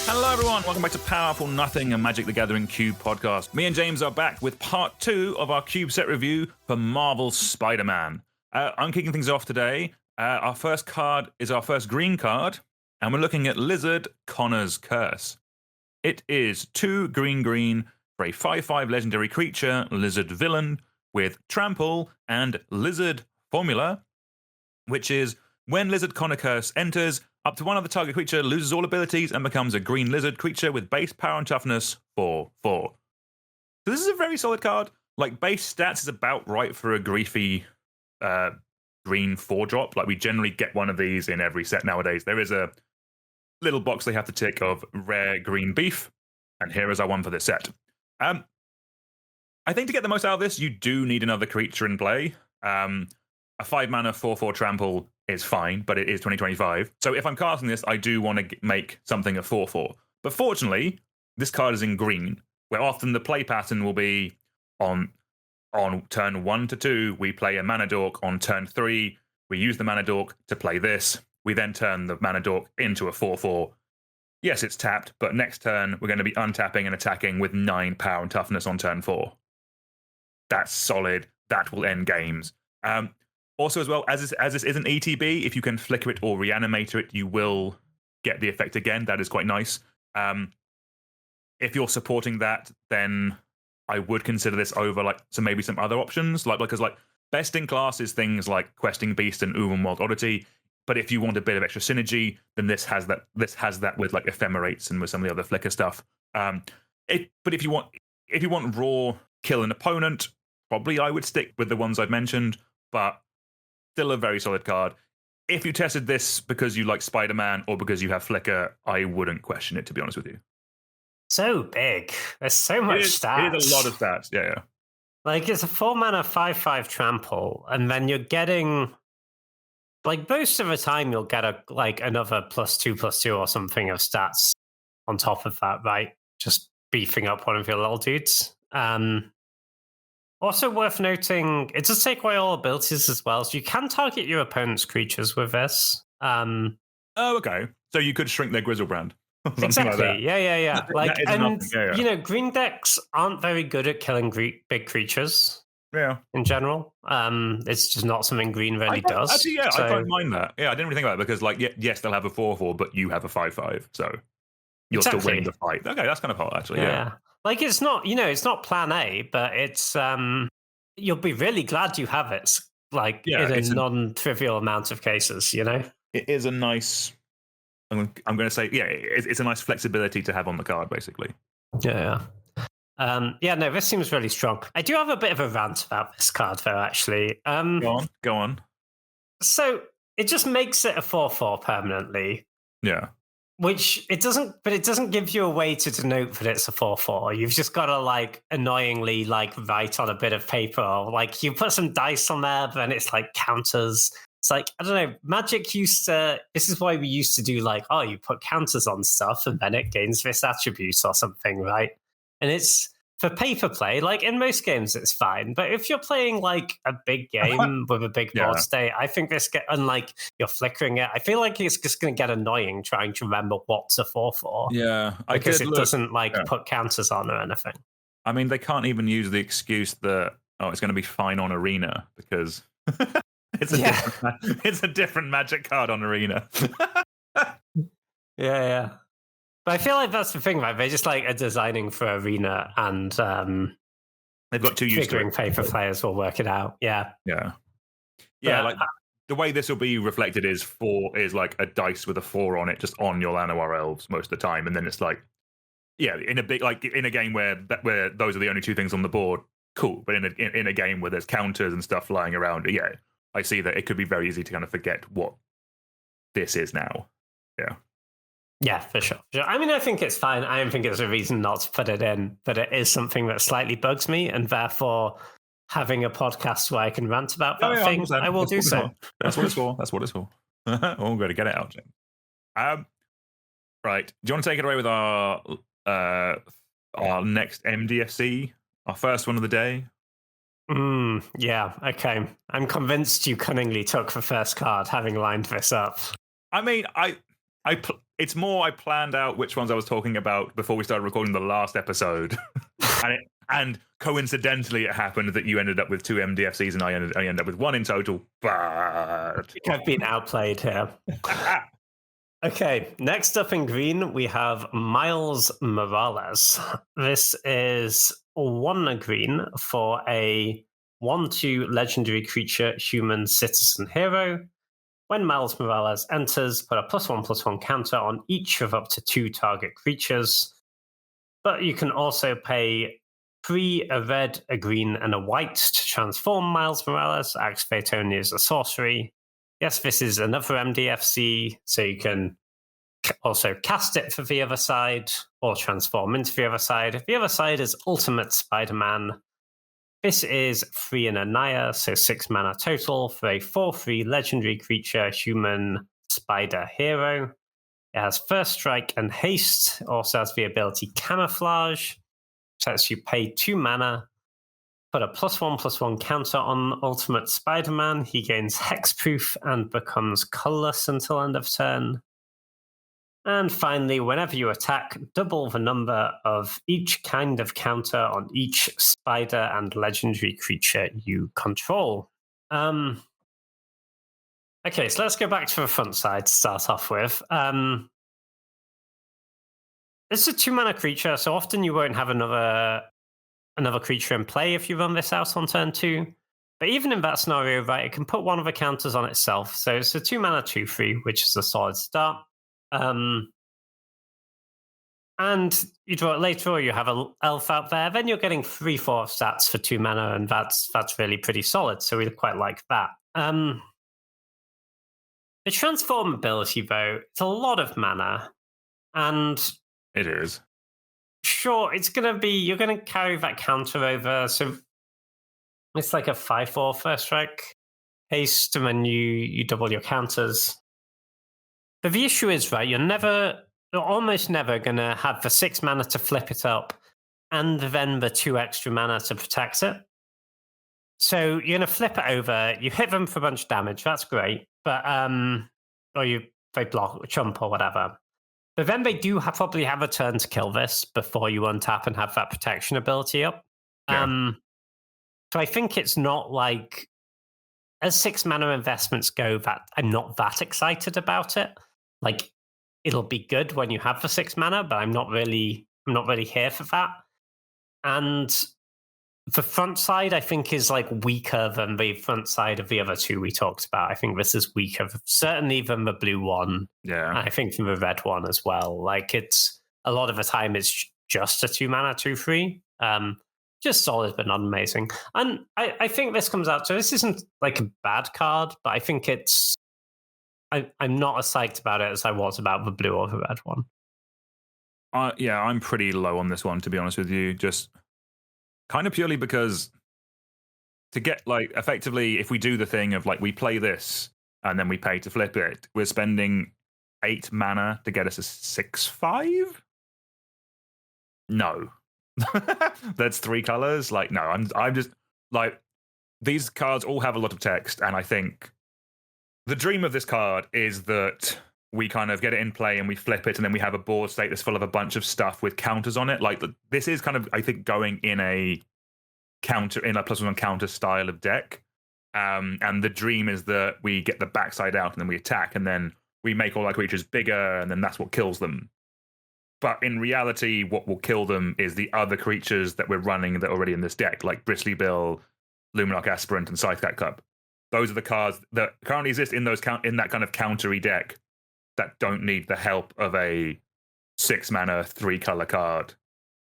Hello everyone, welcome back to Powerful Nothing, a Magic the Gathering Cube podcast. Me and James are back with part 2 of our Cube set review for Marvel's Spider-Man. I'm kicking things off today. Our first card is our first green card, and we're looking at Lizard Connor's Curse. It is 2 green for a 5/5 legendary creature, Lizard Villain, with Trample and Lizard Formula, which is when Lizard Connor Curse enters, up to one other target creature loses all abilities and becomes a green lizard creature with base power and toughness 4/4. So this is a very solid card. Like, base stats is about right for a griefy green 4-drop. Like, we generally get one of these in every set nowadays. There is a little box they have to tick of rare green beef, and here is our one for this set. I think to get the most out of this, you do need another creature in play. A 5-mana 4/4 trample is fine, but it is 2025. So if I'm casting this, I do want to make something a 4/4. But fortunately, this card is in green, where often the play pattern will be on turn 1 to 2, we play a Mana Dork. On turn 3, we use the Mana Dork to play this. We then turn the Mana Dork into a 4/4. Yes, it's tapped, but next turn, we're going to be untapping and attacking with 9 power and toughness on turn 4. That's solid. That will end games. Also, as well, as this is an ETB, if you can flicker it or reanimate it, you will get the effect again. That is quite nice. If you're supporting that, then I would consider this over maybe some other options, because best in class is things like Questing Beast and Uberwild Oddity. But if you want a bit of extra synergy, then this has that. This has that with like Ephemerates and with some of the other flicker stuff. But if you want raw kill an opponent, probably I would stick with the ones I've mentioned. But still a very solid card. If you tested this because you like Spider-Man or because you have Flicker, I wouldn't question it, to be honest with you. So big. There's so much stats. It is a lot of stats, yeah. Like, it's a 4-mana 5/5 trample, and then you're getting, like, most of the time you'll get another +2/+2 or something of stats on top of that, right? Just beefing up one of your little dudes. Also worth noting, it does take away all abilities as well, so you can target your opponent's creatures with this. Oh, okay. So you could shrink their Grizzlebrand. Exactly. Like Yeah. You know, green decks aren't very good at killing big creatures. Yeah. In general, it's just not something green really does. Actually, yeah, I don't mind that. Yeah, I didn't really think about it because, yes, they'll have a 4/4, but you have a 5/5, so you're still winning the fight. Okay, that's kind of hot, actually. Yeah. Like, it's not, it's not plan A, but it's you'll be really glad you have it. Like, in a non-trivial amount of cases, It is a nice. I'm going to say, it's a nice flexibility to have on the card, basically. Yeah. No, this seems really strong. I do have a bit of a rant about this card, though, actually. Go on. So it just makes it a 4/4 permanently. Yeah. Which it doesn't give you a way to denote that it's a 4/4. You've just got to annoyingly write on a bit of paper, or you put some dice on there, but then it's counters. It's I don't know. Magic used to. This is why we used to do you put counters on stuff and then it gains this attribute or something, right? And it's for paper play. In most games, it's fine. But if you're playing a big game with a big board state, I think this unlike you're flickering it. I feel like it's just going to get annoying trying to remember what's a 4/4. Yeah, because it doesn't put counters on or anything. I mean, they can't even use the excuse that it's going to be fine on Arena because it's a different Magic card on Arena. Yeah. But I feel like that's the thing, right? They just are designing for Arena, and they've got two figuring paper players will work it out. Yeah. The way this will be reflected is a dice with a 4 on it, just on your Llanowar Elves most of the time, and then it's in a big in a game where those are the only two things on the board, cool. But in a game where there's counters and stuff flying around, I see that it could be very easy to kind of forget what this is now. Yeah. Yeah, for sure. I mean, I think it's fine. I don't think it's a reason not to put it in, but it is something that slightly bugs me, and therefore having a podcast where I can rant about that thing, I will do so. That's what it's for. That's what it's for. I'm going to get it out, Jim. Right. Do you want to take it away with our next MDFC, our first one of the day? Yeah, okay. I'm convinced you cunningly took the first card, having lined this up. I mean, It's more I planned out which ones I was talking about before we started recording the last episode, and coincidentally it happened that you ended up with 2 MDFCs and I ended up with 1 in total. But I think I've been outplayed here. Okay, next up in green, we have Miles Morales. This is 1 green for a 1/2 legendary creature, human citizen hero. When Miles Morales enters, put a +1/+1 counter on each of up to 2 target creatures. But you can also pay 3, a red, a green, and a white to transform Miles Morales. Activate only as a sorcery. Yes, this is another MDFC, so you can also cast it for the other side or transform into the other side. The other side is Ultimate Spider-Man. This is 3 and a Naya, so 6 mana total for a 4/3 legendary creature, human spider hero. It has First Strike and Haste. Also has the ability Camouflage. So lets you pay 2 mana, put a +1/+1 counter on Ultimate Spider-Man. He gains Hexproof and becomes colorless until end of turn. And finally, whenever you attack, double the number of each kind of counter on each spider and legendary creature you control. Okay, so let's go back to the front side to start off with. It's a 2 mana creature, so often you won't have another creature in play if you run this out on turn 2. But even in that scenario, right, it can put 1 of the counters on itself. So it's a 2 mana 2/3, which is a solid start. And you draw it later, or you have an elf out there, then you're getting 3/4 stats for 2 mana, and that's really pretty solid. So we quite like that. The transform ability, though, it's a lot of mana, and it is. Sure, it's gonna be you're gonna carry that counter over, so it's like a 5/4 First Strike haste, and then you double your counters. But the issue is, right, you're almost never gonna have the 6 mana to flip it up, and then the 2 extra mana to protect it. So you're gonna flip it over, you hit them for a bunch of damage, that's great, but or they block or chump or whatever. But then they do probably have a turn to kill this before you untap and have that protection ability up. Yeah. So I think it's not like, as 6 mana investments go, that I'm not that excited about it. Like, it'll be good when you have the 6 mana, but I'm not really here for that. And the front side, I think, is like weaker than the front side of the other 2 we talked about. I think this is weaker, certainly than the blue one. Yeah. And I think from the red one as well. Like, it's a lot of the time it's just a 2 mana 2/3. Just solid, but not amazing. And I think this comes out. So this isn't like a bad card, but I think it's. I'm not as psyched about it as I was about the blue or the red one. Yeah, I'm pretty low on this one, to be honest with you. Just kind of purely because to get, like, effectively, if we do the thing of, like, we play this and then we pay to flip it, we're spending 8 mana to get us a 6/5? No. That's 3 colors? Like, no, I'm just, like, these cards all have a lot of text, and I think the dream of this card is that we kind of get it in play and we flip it, and then we have a board state that's full of a bunch of stuff with counters on it. Like, this is kind of, I think, going in a +1 counter style of deck. And the dream is that we get the backside out and then we attack, and then we make all our creatures bigger, and then that's what kills them. But in reality, what will kill them is the other creatures that we're running that are already in this deck, like Bristly Bill, Luminarch Aspirant, and Scythecat Cup. Those are the cards that currently exist in that kind of countery deck that don't need the help of a 6 mana 3 color card.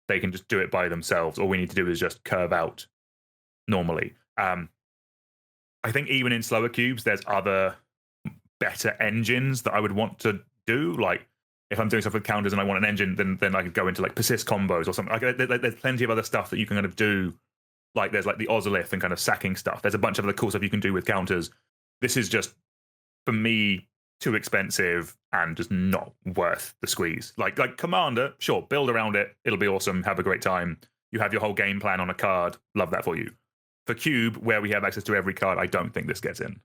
They can just do it by themselves. All we need to do is just curve out normally. I think even in slower cubes, there's other better engines that I would want to do. Like, if I'm doing stuff with counters and I want an engine, then I could go into like persist combos or something. Like, there's plenty of other stuff that you can kind of do. Like, there's like the Ozolith and kind of sacking stuff. There's a bunch of other cool stuff you can do with counters. This is just, for me, too expensive and just not worth the squeeze. Like Commander, sure, build around it. It'll be awesome. Have a great time. You have your whole game plan on a card. Love that for you. For Cube, where we have access to every card, I don't think this gets in.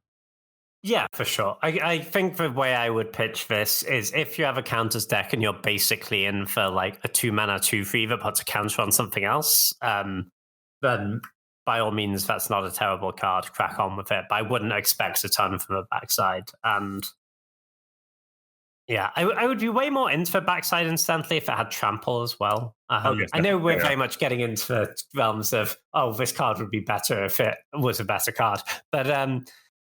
Yeah, for sure. I think the way I would pitch this is if you have a counters deck and you're basically in for like a 2-mana 2/3 that puts a counter on something else, then by all means, that's not a terrible card. Crack on with it. But I wouldn't expect a ton from the backside. And yeah, I would be way more into the backside instantly if it had trample as well. Yes, I know we're yeah. very much getting into the realms of, oh, this card would be better if it was a better card. But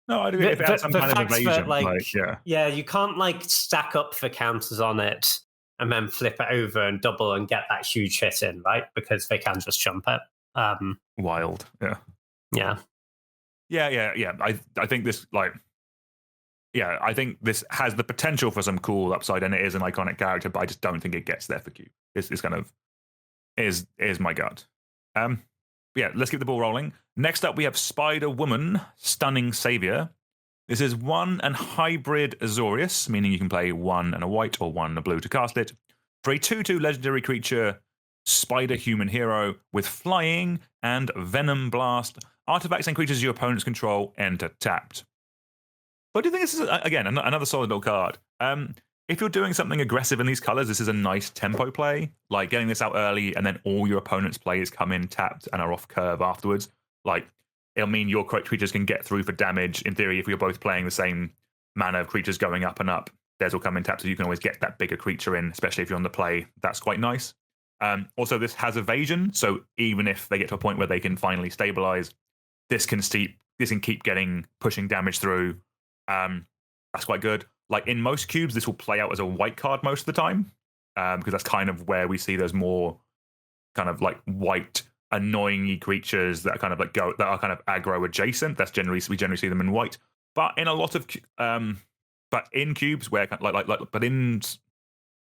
No, I agree. If it had some kind of fact that, evasion, like, yeah. you can't like stack up the counters on it and then flip it over and double and get that huge hit in, right? Because they can just jump it. Wild, yeah. Yeah. Yeah. I think this, like, yeah, I think this has the potential for some cool upside, and it is an iconic character, but I just don't think it gets there for Cube. It's kind of is my gut. Yeah, let's keep the ball rolling. Next up, we have Spider-Woman, Stunning Savior. This is 1 and hybrid Azorius, meaning you can play 1 and a white or 1 and a blue to cast it. For a 2/2 legendary creature, Spider-Human hero with flying and Venom Blast. Artifacts and creatures your opponents control enter tapped. But I do think this is, again, another solid little card. If you're doing something aggressive in these colors, this is a nice tempo play. Like getting this out early and then all your opponent's players come in tapped and are off curve afterwards. Like, it'll mean your creatures can get through for damage. In theory, if you're both playing the same mana of creatures going up and up, theirs will come in tapped, so you can always get that bigger creature in, especially if you're on the play. That's quite nice. Also, this has evasion, so even if they get to a point where they can finally stabilize, this can keep pushing damage through. That's quite good. Like in most cubes, this will play out as a white card most of the time, because that's kind of where we see those more kind of like white, annoying creatures that are kind of like that are kind of aggro adjacent. We generally see them in white. But in a lot of but in cubes where but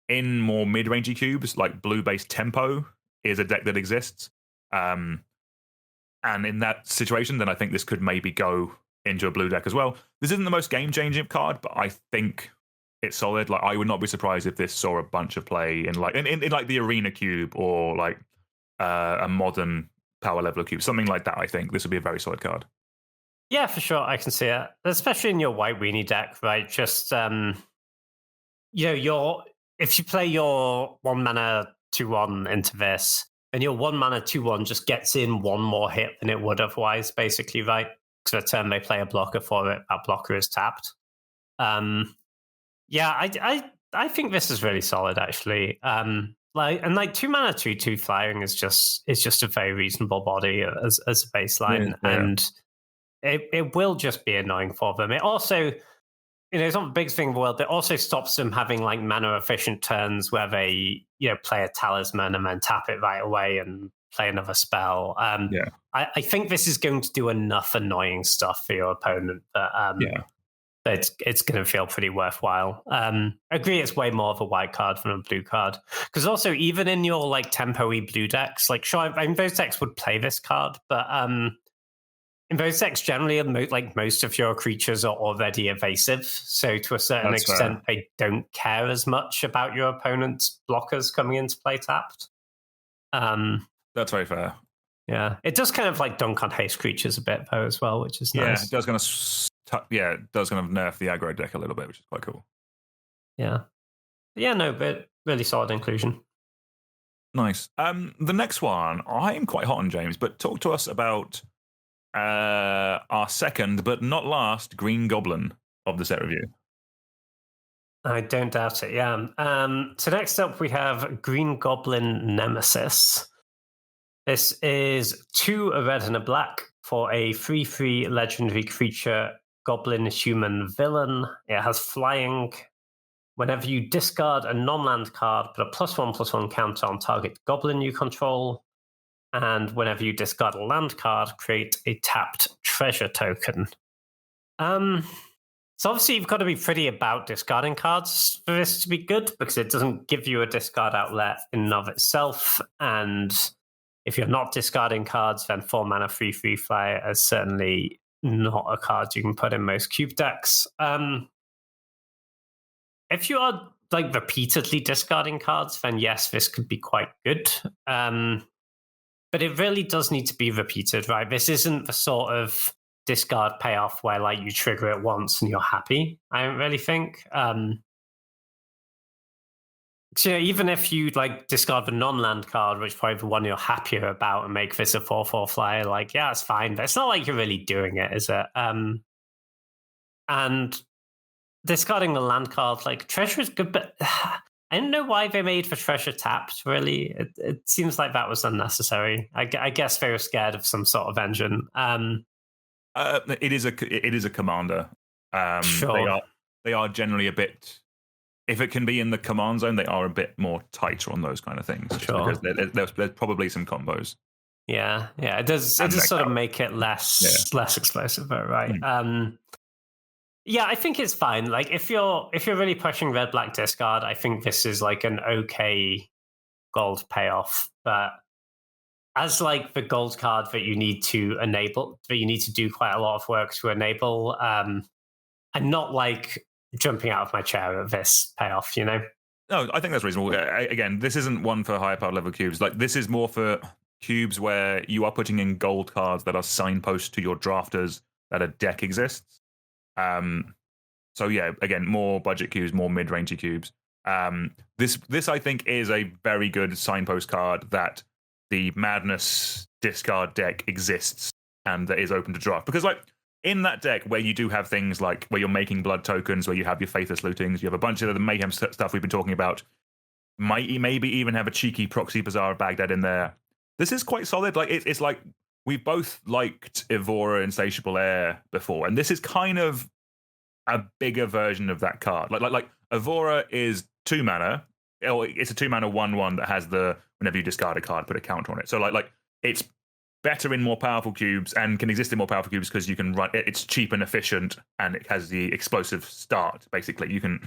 in more mid-rangey cubes, like blue-based tempo is a deck that exists. And in that situation, then I think this could maybe go into a blue deck as well. This isn't the most game-changing card, but I think it's solid. Like, I would not be surprised if this saw a bunch of play in like the arena cube or like a modern power level cube, something like that. I think this would be a very solid card. Yeah, for sure, I can see it, especially in your white weenie deck, right? Just if you play your 1 mana 2/1 into this, and your 1 mana 2/1 just gets in one more hit than it would otherwise, basically, right? Because the turn they play a blocker for it, that blocker is tapped. I think this is really solid, actually. 2 mana 2/2 flying is just a very reasonable body as a baseline, and it will just be annoying for them. It also, it's not the biggest thing in the world, but it also stops them having like mana efficient turns where they play a talisman and then tap it right away and play another spell. I think this is going to do enough annoying stuff for your opponent that it's going to feel pretty worthwhile. Agree, it's way more of a white card than a blue card. Because also, even in your like tempo-y blue decks, like sure, I mean, those decks would play this card, but in those decks, generally, like most of your creatures are already evasive. So to a certain extent, they don't care as much about your opponent's blockers coming into play tapped. That's very fair. Yeah, it does kind of like dunk on haste creatures a bit though as well, which is nice. Yeah, it does kind of nerf the aggro deck a little bit, which is quite cool. Yeah, but really solid inclusion. Nice. The next one, I'm quite hot on, James, but talk to us about our second but not last Green Goblin of the set review. I don't doubt it. Yeah. So next up we have Green Goblin Nemesis. This is 2 a red and a black for a 3/3 legendary creature, Goblin Human Villain. It has flying. Whenever you discard a non-land card, put a +1/+1 counter on target goblin you control. And whenever you discard a land card, create a tapped treasure token. So obviously you've got to be pretty about discarding cards for this to be good, because it doesn't give you a discard outlet in and of itself. And if you're not discarding cards, then 4 mana 3/3 flyer is certainly not a card you can put in most cube decks. If you are like repeatedly discarding cards, then yes, this could be quite good. But it really does need to be repeated, right? This isn't the sort of discard payoff where like you trigger it once and you're happy. I don't really think. So yeah, even if you like discard the non-land card, which probably the one you're happier about, and make this a 4/4 flyer, like yeah, it's fine. But it's not like you're really doing it, is it? And discarding the land card, like treasure is good, but I don't know why they made the treasure tapped. Really, it seems like that was unnecessary. I guess they were scared of some sort of engine. It is a commander. Sure. They are generally a bit. If it can be in the command zone, they are a bit more tighter on those kind of things. Sure. Because there's probably some combos. Yeah. It does. It does sort of make it less explosive, right? Yeah, I think it's fine. Like if you're really pushing red black discard, I think this is like an okay gold payoff. But as like the gold card that you need to enable, that you need to do quite a lot of work to enable, I'm not like jumping out of my chair at this payoff, you know? No, I think that's reasonable. Again, this isn't one for higher power level cubes. Like this is more for cubes where you are putting in gold cards that are signposts to your drafters that a deck exists. So yeah, again, more budget cubes, more mid-rangey cubes. This I think is a very good signpost card that the Madness discard deck exists and that is open to draft. Because like in that deck where you do have things like where you're making blood tokens, where you have your Faithless Lootings, you have a bunch of the mayhem stuff we've been talking about, maybe even have a cheeky Proxy Bazaar of Baghdad in there. This is quite solid. Like it's like we've both liked Evora Insatiable Air before, and this is kind of a bigger version of that card. Like Evora is 2 mana. It's a 2 mana 1/1 that has the whenever you discard a card, put a counter on it. So like it's better in more powerful cubes and can exist in more powerful cubes because you can run. It's cheap and efficient, and it has the explosive start. Basically, you can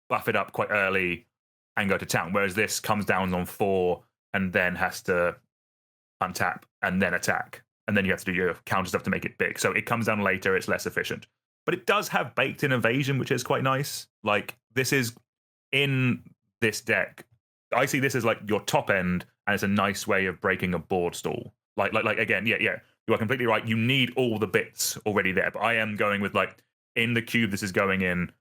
buff it up quite early and go to town. Whereas this comes down on 4 and then has to untap and then attack, and then you have to do your counter stuff to make it big. So it comes down later. It's less efficient. But it does have baked-in evasion, which is quite nice. Like, this is, in this deck, I see this as, like, your top end, and it's a nice way of breaking a board stall. Like again, yeah, you are completely right. You need all the bits already there. But I am going with, like, in the cube this is going in,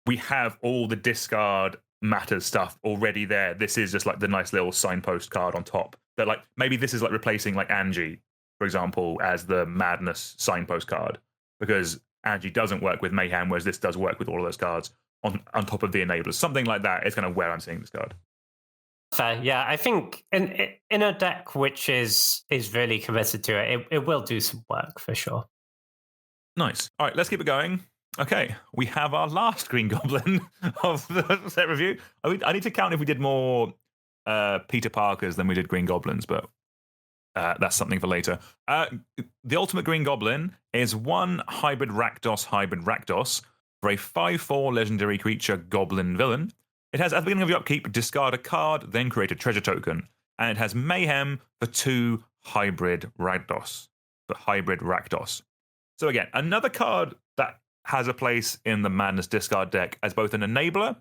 we have all the discard matters stuff already there. This is just, like, the nice little signpost card on top. That, like, maybe this is, like, replacing, like, Angie, for example, as the Madness signpost card. Because Angie doesn't work with Mayhem, whereas this does work with all of those cards on top of the enablers. Something like that is kind of where I'm seeing this card. Fair, yeah. I think in a deck which is really committed to it, it will do some work for sure. Nice. All right, let's keep it going. Okay, we have our last Green Goblin of the set review. I need to count if we did more Peter Parkers than we did Green Goblins, but that's something for later. The Ultimate Green Goblin is 1 hybrid Rakdos for a 5/4 legendary creature Goblin villain. It has, at the beginning of your upkeep, discard a card, then create a treasure token. And it has Mayhem for 2 hybrid Rakdos. So again, another card that has a place in the Madness discard deck as both an enabler,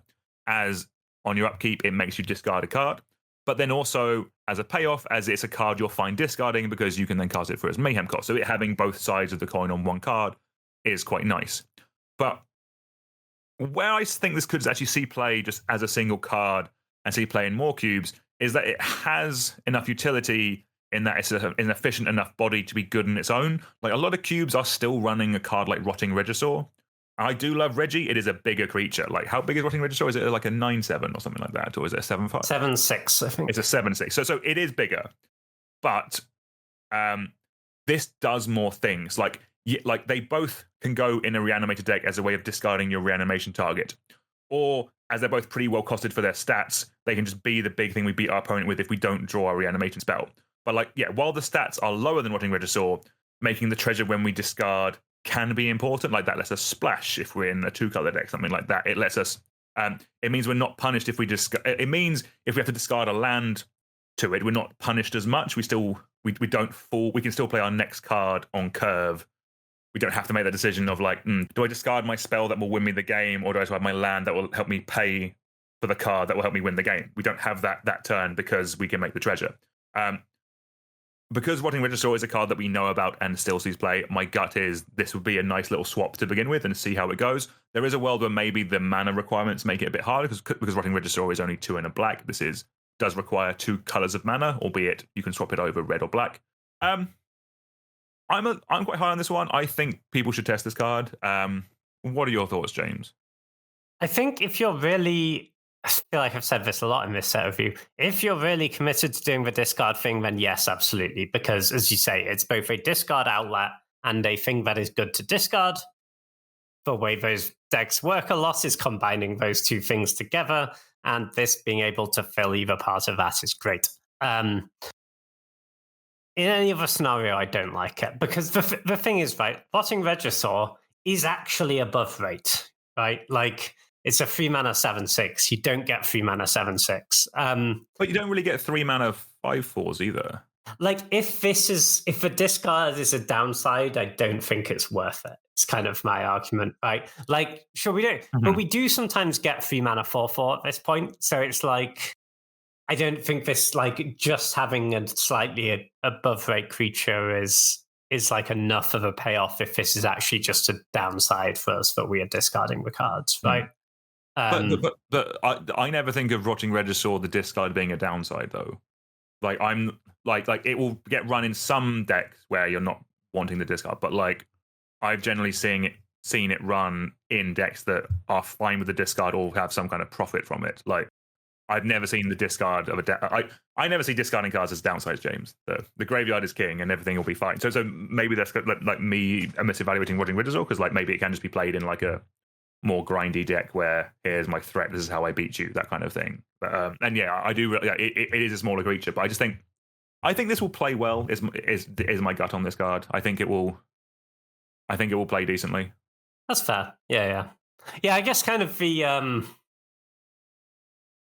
as on your upkeep it makes you discard a card, but then also as a payoff, as it's a card you're fine discarding because you can then cast it for its Mayhem cost. So it having both sides of the coin on one card is quite nice. But where I think this could actually see play just as a single card and see play in more cubes is that it has enough utility in that it's an efficient enough body to be good in its own. Like a lot of cubes are still running a card like Rotting Regisaur. I do love Reggie. It is a bigger creature. Like, how big is Rotting Regisaur? Is it like a 9/7 or something like that? Or is it a 7/5? 7/6, I think. It's a 7/6. So it is bigger. But this does more things. Like they both can go in a reanimated deck as a way of discarding your reanimation target. Or, as they're both pretty well costed for their stats, they can just be the big thing we beat our opponent with if we don't draw our reanimation spell. But, like, yeah, while the stats are lower than Rotting Regisaur, making the treasure when we discard can be important. Like, that lets us splash if we're in a 2-color deck, something like that. It lets us... it means we're not punished if we discard... It means if we have to discard a land to it, we're not punished as much. We don't fall... We can still play our next card on curve. We don't have to make that decision of, like, do I discard my spell that will win me the game, or do I have my land that will help me pay for the card that will help me win the game? We don't have that turn because we can make the treasure. because Rotting Regisaur is a card that we know about and still sees play, my gut is this would be a nice little swap to begin with and see how it goes. There is a world where maybe the mana requirements make it a bit harder because Rotting Regisaur is only 2 and a black. Does require 2 colors of mana, albeit you can swap it over red or black. I'm quite high on this one. I think people should test this card. What are your thoughts, James? I think if you're really, I feel like I've said this a lot in this set review. If you're really committed to doing the discard thing, then yes, absolutely. Because as you say, it's both a discard outlet and a thing that is good to discard. The way those decks work a lot is combining those two things together. And this being able to fill either part of that is great. In any other scenario, I don't like it. Because the thing is, right, Rotting Regisaur is actually above rate, right? Like, it's a 3 mana 7/6. You don't get 3 mana 7/6. But you don't really get 3 mana 5/4s either. Like, if the discard is a downside, I don't think it's worth it. It's kind of my argument, right? Like, sure, we don't, but we do sometimes get 3 mana 4/4 at this point. So it's like, I don't think this, like, just having a slightly above rate creature is like enough of a payoff if this is actually just a downside for us that we are discarding the cards, right? But I never think of Rotting Regisaur the discard being a downside though. Like I'm like it will get run in some decks where you're not wanting the discard, but like I've generally seen it run in decks that are fine with the discard or have some kind of profit from it. Like I've never seen the discard of I never see discarding cards as downsides, James. The graveyard is king and everything will be fine. So maybe that's like me misevaluating Rotting Regisaur because like maybe it can just be played in like a more grindy deck where here's my threat, this is how I beat you, that kind of thing. But and yeah, I do. Yeah, it is a smaller creature, but I think this will play well. Is my gut on this card? I think it will play decently. That's fair. Yeah. I guess kind of the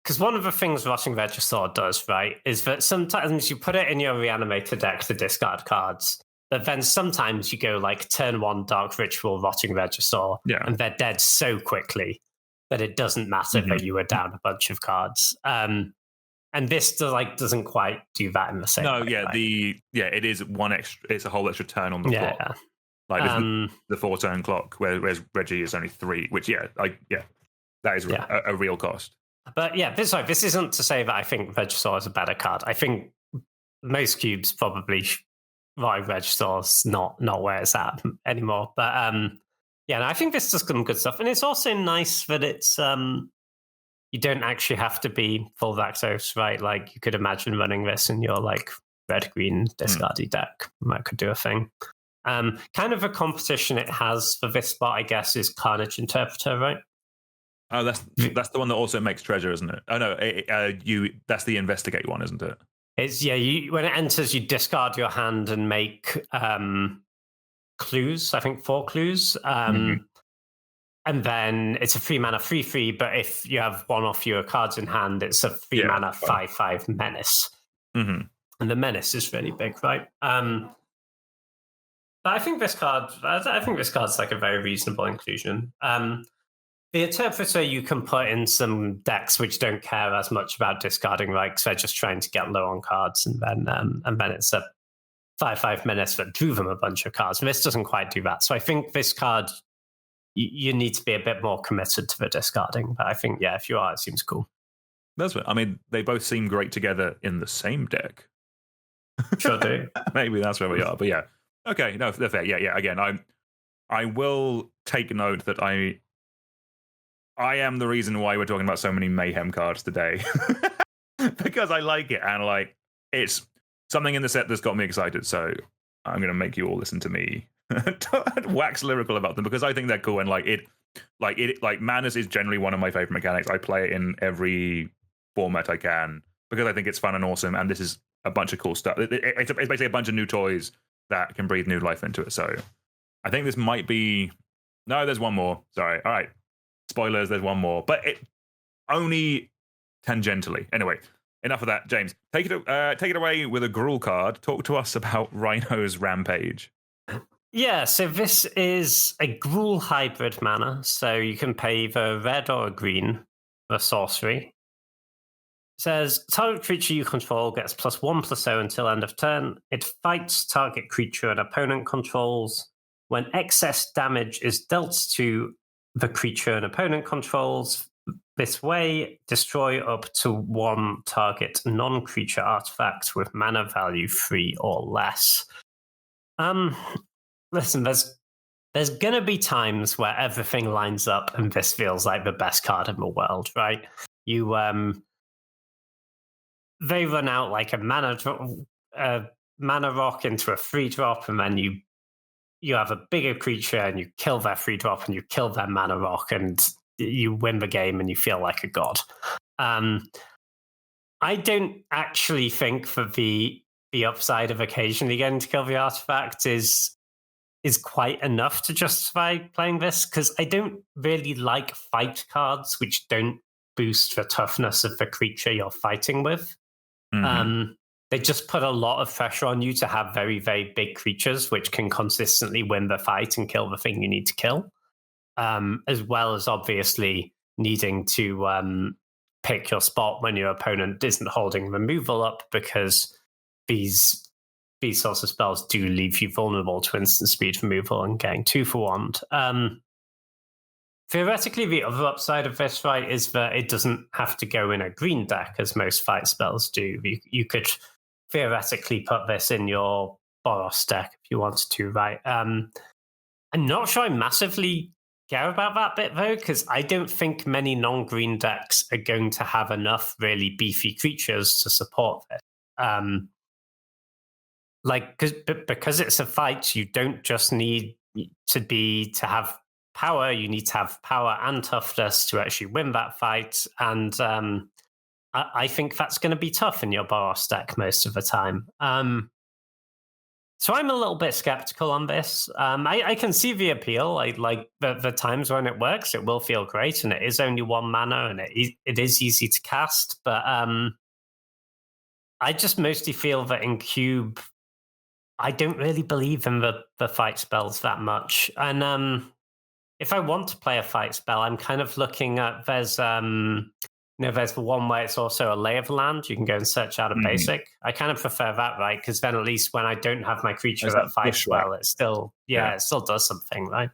because one of the things Rotting Regisaur does, right, is that sometimes you put it in your Reanimator deck to discard cards, but then sometimes you go like turn 1 Dark Ritual Rotting Regisaur, and they're dead so quickly that it doesn't matter that you were down a bunch of cards. And this doesn't quite do that in the same way. No, it is one extra. It's a whole extra turn on the clock. Like the 4-turn clock, whereas Reggie is only 3. Which that is a real cost. But yeah, this isn't to say that I think Regisaur is a better card. I think most cubes probably Rotting Regisaur's not where it's at anymore. But I think this does some good stuff, and it's also nice that it's you don't actually have to be full Rakdos, right? Like you could imagine running this in your like red-green discardy deck. That could do a thing. Kind of a competition it has for this spot, I guess, is Carnage Interpreter, right? Oh, that's the one that also makes treasure, isn't it? Oh no, that's the investigate one, isn't it? It's when it enters, you discard your hand and make clues. I think 4 clues, and then it's a 3 mana 3/3. But if you have one or fewer cards in hand, it's a 3 mana 5/5 menace, and the menace is really big, right? But I think this card's like a very reasonable inclusion. The Interpreter you can put in some decks which don't care as much about discarding, right? Because they're just trying to get low on cards, and then it's a 5/5 menace that drew them a bunch of cards. And this doesn't quite do that. So I think this card, you need to be a bit more committed to the discarding. But I think, if you are, it seems cool. That's what I mean. They both seem great together in the same deck. Sure do. Maybe that's where we are. But yeah, okay, no, they're fair. Yeah. Again, I will take note that I am the reason why we're talking about so many mayhem cards today. Because I like it, and like it's something in the set that's got me excited. So I'm gonna make you all listen to me wax lyrical about them because I think they're cool, and like Madness is generally one of my favorite mechanics. I play it in every format I can because I think it's fun and awesome, and this is a bunch of cool stuff. It's basically a bunch of new toys that can breathe new life into it. So I think this might be there's one more. Sorry. All right. Spoilers, there's one more, but it only tangentially. Anyway, enough of that. James, take it away with a Gruul card. Talk to us about Rhino's Rampage. Yeah, so this is a Gruul hybrid mana, so you can pay either red or a green for sorcery. says target creature you control gets +1/+0 until end of turn. It fights target creature an opponent controls. When excess damage is dealt to the creature an opponent controls, this way, destroy up to one target non-creature artifact with mana value 3 or less. Listen, there's gonna be times where everything lines up and this feels like the best card in the world, right? They run out like a mana rock into a 3-drop, and then you have a bigger creature and you kill their 3-drop and you kill their mana rock and you win the game and you feel like a god. I don't actually think that the upside of occasionally getting to kill the artifact is quite enough to justify playing this, because I don't really like fight cards which don't boost the toughness of the creature you're fighting with. They just put a lot of pressure on you to have very, very big creatures which can consistently win the fight and kill the thing you need to kill, as well as obviously needing to pick your spot when your opponent isn't holding removal up, because these sorts of spells do leave you vulnerable to instant speed removal and getting 2 for 1. Theoretically, the other upside of this fight is that it doesn't have to go in a green deck as most fight spells do. You could theoretically put this in your Boros deck if you wanted to, right? I'm not sure I massively care about that bit, though, because I don't think many non-green decks are going to have enough really beefy creatures to support this. Because it's a fight, you don't just need to have power, you need to have power and toughness to actually win that fight. And I think that's going to be tough in your Boros deck most of the time. So I'm a little bit skeptical on this. I can see the appeal. I like the times when it works, it will feel great, and it is only 1 mana, and it is easy to cast. But I just mostly feel that in Cube, I don't really believe in the fight spells that much. And if I want to play a fight spell, I'm kind of looking at there's the one where it's also a Lay of the Land. You can go and search out a basic. I kind of prefer that, right? Because then at least when I don't have my creature that fights well, it still it still does something, right?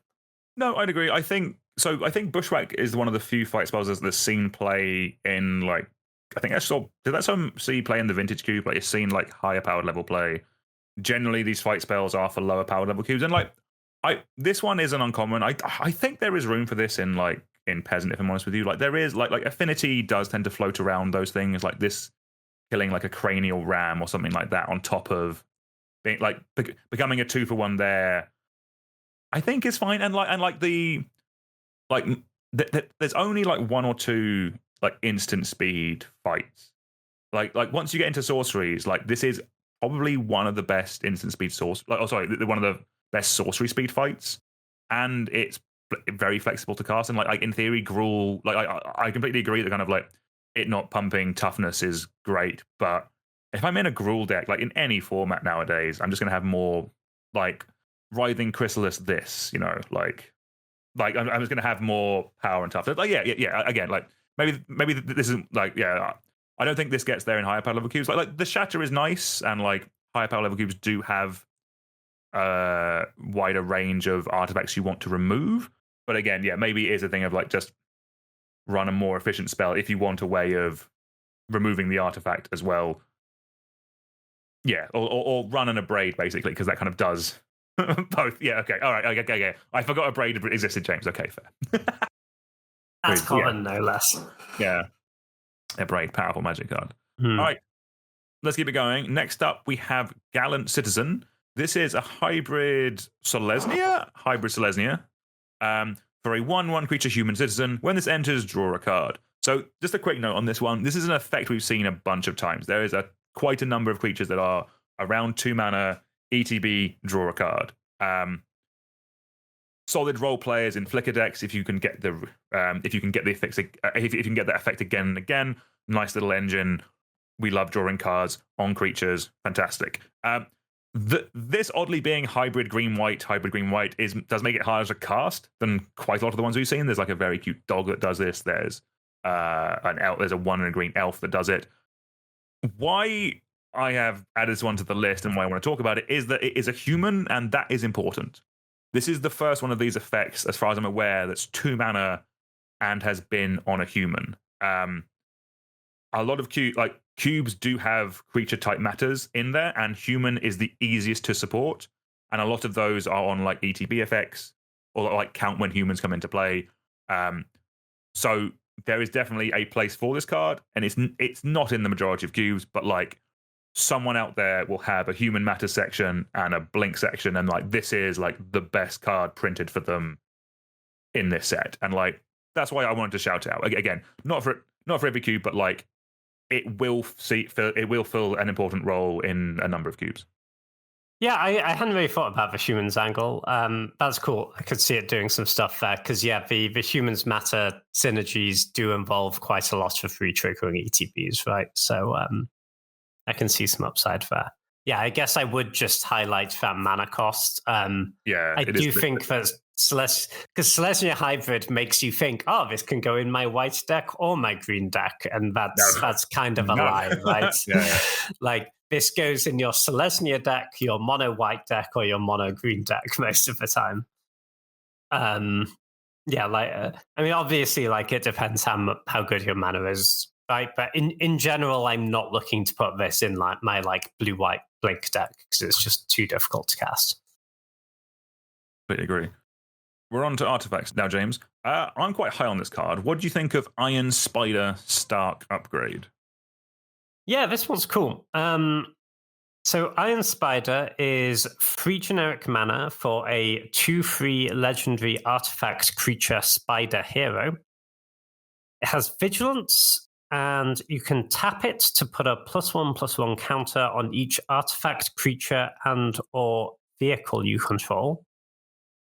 No, I'd agree. I think Bushwhack is one of the few fight spells that's seen play in, like, I think did that see play in the Vintage Cube? Like, it's seen like higher powered level play. Generally, these fight spells are for lower powered level cubes, and like this one isn't uncommon. I think there is room for this in Peasant, if I'm honest with you. Like, there is like Affinity does tend to float around those things, like this killing like a cranial ram or something like that on top of being like becoming a 2 for 1 there. I think is fine, and there's only like 1 or 2 like instant speed fights. Like once you get into sorceries, like this is probably one of the best instant speed one of the best sorcery speed fights, and it's very flexible to cast. And like in theory, Gruul, like I completely agree that kind of like it not pumping toughness is great, but if I'm in a Gruul deck, like in any format nowadays, I'm just gonna have more like Writhing Chrysalis this, like I'm just gonna have more power and toughness. Like yeah. Again, like maybe this isn't like I don't think this gets there in higher power level cubes. Like the Shatter is nice, and like higher power level cubes do have a wider range of artifacts you want to remove. But again, maybe it is a thing of like just run a more efficient spell if you want a way of removing the artifact as well. Yeah, or run an Abrade basically, because that kind of does both. Yeah, okay, all right, okay. I forgot Abrade existed, James. Okay, fair. That's common, no less. Yeah. Abrade, powerful magic card. All right, let's keep it going. Next up, we have Gallant Citizen. This is a hybrid Selesnya. For a 1/1 creature human citizen, when this enters, draw a card. So just a quick note on this one. This is an effect we've seen a bunch of times. There is quite a number of creatures that are around 2 mana, ETB, draw a card. Solid role players in Flicker decks. If you can get the effects, if you can get that effect again and again, nice little engine. We love drawing cards on creatures. Fantastic. This oddly being hybrid green white does make it harder to cast than quite a lot of the ones we've seen. There's like a very cute dog that does this. There's an elf. There's a 1 and a green elf that does it. Why I have added this one to the list and why I want to talk about it is that it is a human, and that is important. This is the first one of these effects, as far as I'm aware, that's 2 mana and has been on a human. A lot of cubes do have creature type matters in there, and human is the easiest to support. And a lot of those are on like ETB effects or like count when humans come into play. So there is definitely a place for this card, and it's not in the majority of cubes, but like someone out there will have a human matter section and a blink section, and like this is like the best card printed for them in this set, and like that's why I wanted to shout it out again. Not for every cube, but like it will fill an important role in a number of cubes. Yeah, I hadn't really thought about the humans angle. That's cool. I could see it doing some stuff there because, yeah, the humans matter synergies do involve quite a lot of re-triggering ETBs, right? So I can see some upside there. Yeah, I guess I would just highlight that mana cost. Yeah, I do think that because Celestia Hybrid makes you think, oh, this can go in my white deck or my green deck, and that's kind of a lie, right? Yeah. Like this goes in your Celestia deck, your mono white deck, or your mono green deck most of the time. Yeah, like I mean, obviously, like it depends how good your mana is, right? But in general, I'm not looking to put this in like my like blue white blink deck because it's just too difficult to cast. Completely agree. We're on to artifacts now, James. I'm quite high on this card. What do you think of Iron Spider Stark upgrade? Yeah, this one's cool. So Iron Spider is 3 generic mana for a 2/3 legendary artifact creature spider hero. It has vigilance, and you can tap it to put a +1/+1 counter on each artifact, creature, and or vehicle you control.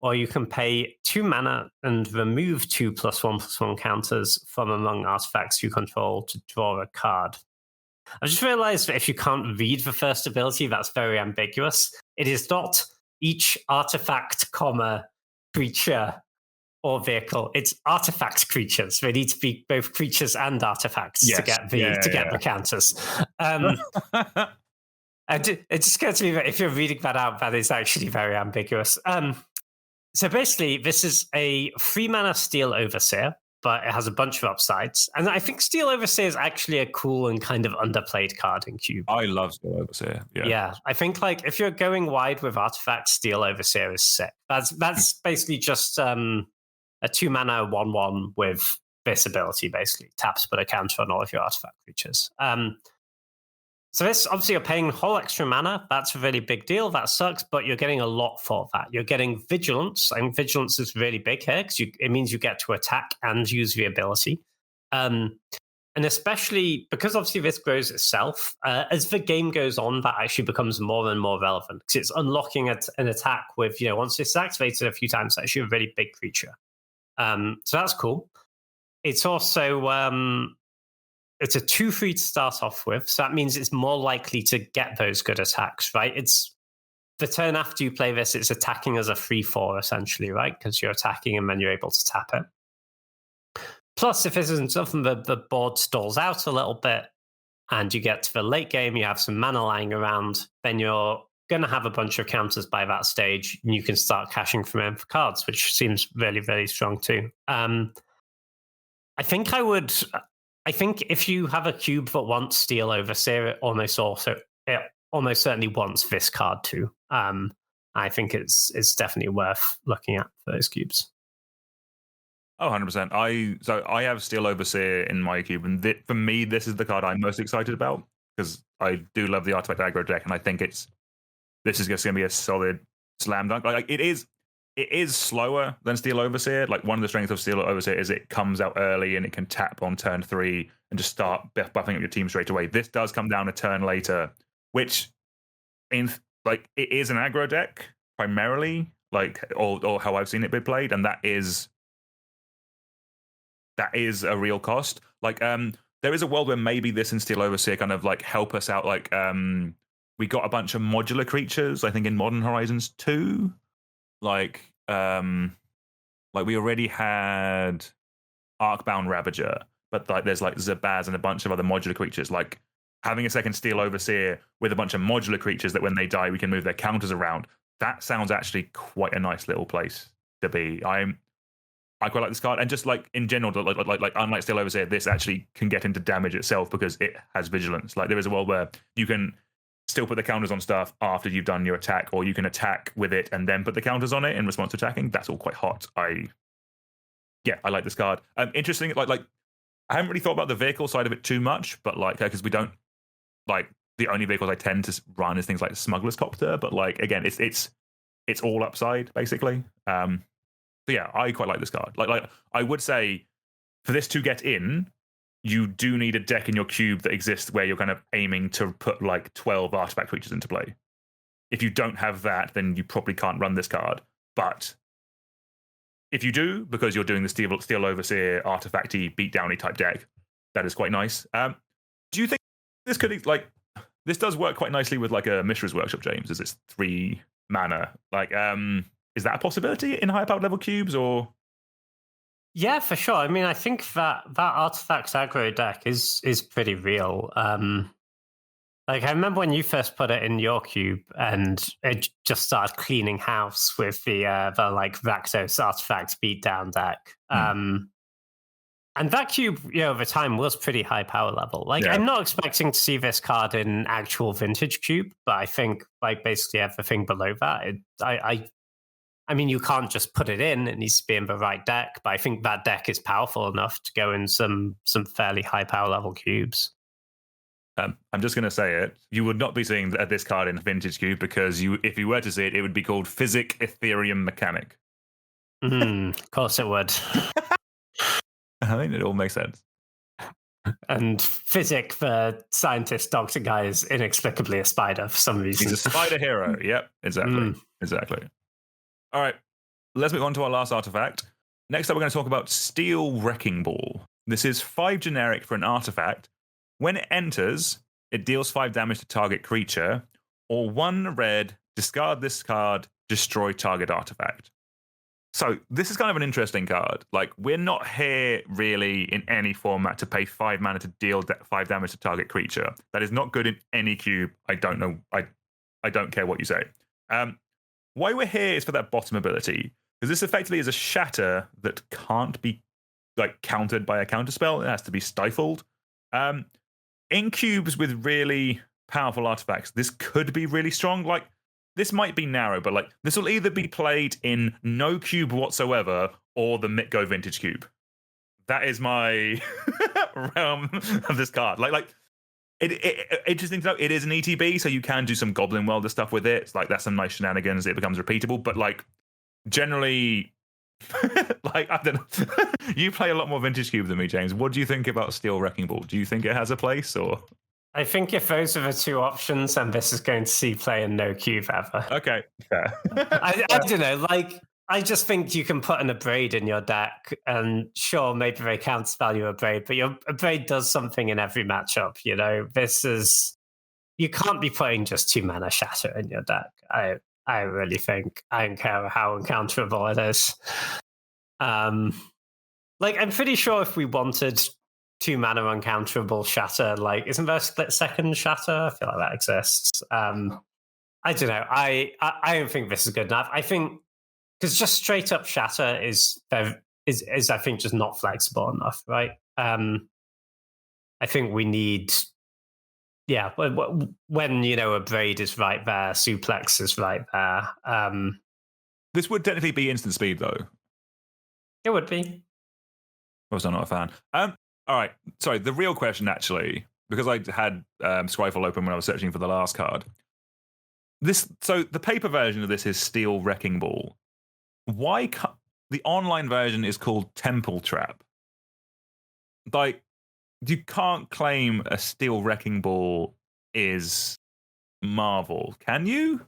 Or you can pay 2 mana and remove 2 +1/+1 counters from among artifacts you control to draw a card. I just realized that if you can't read the first ability, that's very ambiguous. It is not each artifact, creature, or vehicle. It's artifact creatures. They need to be both creatures and artifacts to get the counters. It just occurred to me that if you're reading that out, that is actually very ambiguous. So basically, this is a 3 mana Steel Overseer, but it has a bunch of upsides. And I think Steel Overseer is actually a cool and kind of underplayed card in Cube. I love Steel Overseer. Yeah, I think like if you're going wide with artifacts, Steel Overseer is sick. That's basically just a 2 mana 1/1 with this ability, basically. Taps, put a counter on all of your artifact creatures. So this, obviously, you're paying whole extra mana. That's a really big deal. That sucks, but you're getting a lot for that. You're getting Vigilance. I mean, Vigilance is really big here because it means you get to attack and use the ability. And especially because obviously this grows itself, as the game goes on, that actually becomes more and more relevant because it's unlocking an attack with, once it's activated a few times, actually a really big creature. So that's cool. It's also... it's a 2/3 to start off with, so that means it's more likely to get those good attacks, right? It's the turn after you play this, it's attacking as a 3/4 essentially, right? Because you're attacking and then you're able to tap it. Plus, if this isn't something, the board stalls out a little bit and you get to the late game, you have some mana lying around, then you're going to have a bunch of counters by that stage, and you can start cashing from them for cards, which seems really, really strong too. I think if you have a cube that wants Steel Overseer, it almost certainly wants this card too. I think it's definitely worth looking at for those cubes. Oh, 100%. I have Steel Overseer in my cube, and for me, this is the card I'm most excited about because I do love the Artifact aggro deck, and I think this is just going to be a solid slam dunk. Like it is slower than Steel Overseer. Like one of the strengths of Steel Overseer is it comes out early and it can tap on turn 3 and just start buffing up your team straight away. This does come down a turn later, which it is an aggro deck primarily, or how I've seen it be played, and that is a real cost. There is a world where maybe this and Steel Overseer kind of like help us out. We got a bunch of modular creatures, I think, in Modern Horizons 2. We already had Arcbound Ravager, but like there's like Zabaz and a bunch of other modular creatures. Like having a second Steel Overseer with a bunch of modular creatures that when they die we can move their counters around. That sounds actually quite a nice little place to be. I quite like this card, and just like in general, like unlike Steel Overseer, this actually can get into damage itself because it has vigilance. Like there is a world where you can still put the counters on stuff after you've done your attack, or you can attack with it and then put the counters on it in response to attacking. That's all quite hot. I like this card. Interesting. Like I haven't really thought about the vehicle side of it too much, but like because we don't like the only vehicles I tend to run is things like the Smuggler's Copter. But like again, it's all upside basically. So yeah, I quite like this card. Like I would say for this to get in, you do need a deck in your cube that exists where you're kind of aiming to put like 12 artifact creatures into play. If you don't have that, then you probably can't run this card. But if you do, because you're doing the Steel Overseer artifacty beatdowny type deck, that is quite nice. Do you think this could like this does work quite nicely with like a Mishra's Workshop, James? Is it's 3 mana? Like is that a possibility in higher powered level cubes or? Yeah, for sure. I mean, I think that artifacts aggro deck is pretty real. Like I remember when you first put it in your cube, and it just started cleaning house with the like Rakdos artifacts beatdown deck. And that cube, over time was pretty high power level. Like I'm not expecting to see this card in actual vintage cube, but I think like basically everything below that, I mean, you can't just put it in. It needs to be in the right deck. But I think that deck is powerful enough to go in some fairly high power level cubes. I'm just going to say it. You would not be seeing this card in Vintage Cube because if you were to see it, it would be called Physic Ethereum Mechanic. Of course it would. I think it all makes sense. And Physic, the scientist doctor guy, is inexplicably a spider for some reason. He's a spider hero. Yep, exactly. Exactly. All right, let's move on to our last artifact. Next up, we're going to talk about Steel Wrecking Ball. This is 5 generic for an artifact. When it enters, it deals 5 damage to target creature, or 1 red, discard this card, destroy target artifact. So this is kind of an interesting card. Like, we're not here really in any format to pay 5 mana to deal 5 damage to target creature. That is not good in any cube. I don't know. I don't care what you say. Why we're here is for that bottom ability, because this effectively is a shatter that can't be like countered by a counterspell. It has to be stifled. In cubes with really powerful artifacts, this could be really strong. Like this might be narrow, but like this will either be played in no cube whatsoever or the Mitgo Vintage Cube. That is my realm of this card. Like. Interesting to know, it is an ETB, so you can do some Goblin Welder stuff with it. It's like that's some nice shenanigans. It becomes repeatable, but like generally, like I don't know. You play a lot more Vintage Cube than me, James. What do you think about Steel Wrecking Ball? Do you think it has a place, or? I think if those are the 2 options, then this is going to see play in no cube ever. Okay, fair. I don't know, like. I just think you can put an Abrade in your deck, and sure, maybe they countervalue Abrade, but your Abrade does something in every matchup. You can't be playing just 2 mana Shatter in your deck. I really think. I don't care how uncounterable it is. Like I'm pretty sure if we wanted 2 mana uncounterable Shatter, like isn't there a split second Shatter? I feel like that exists. I don't know. I don't think this is good enough. I think. Because just straight up Shatter is I think just not flexible enough, right? I think we need, when a Braid is right there, Suplex is right there. This would technically be instant speed, though. It would be. I was not a fan. All right, sorry. The real question, actually, because I had Scryfall open when I was searching for the last card. So the paper version of this is Steel Wrecking Ball. Why the online version is called Temple Trap? Like, you can't claim a Steel Wrecking Ball is Marvel, can you?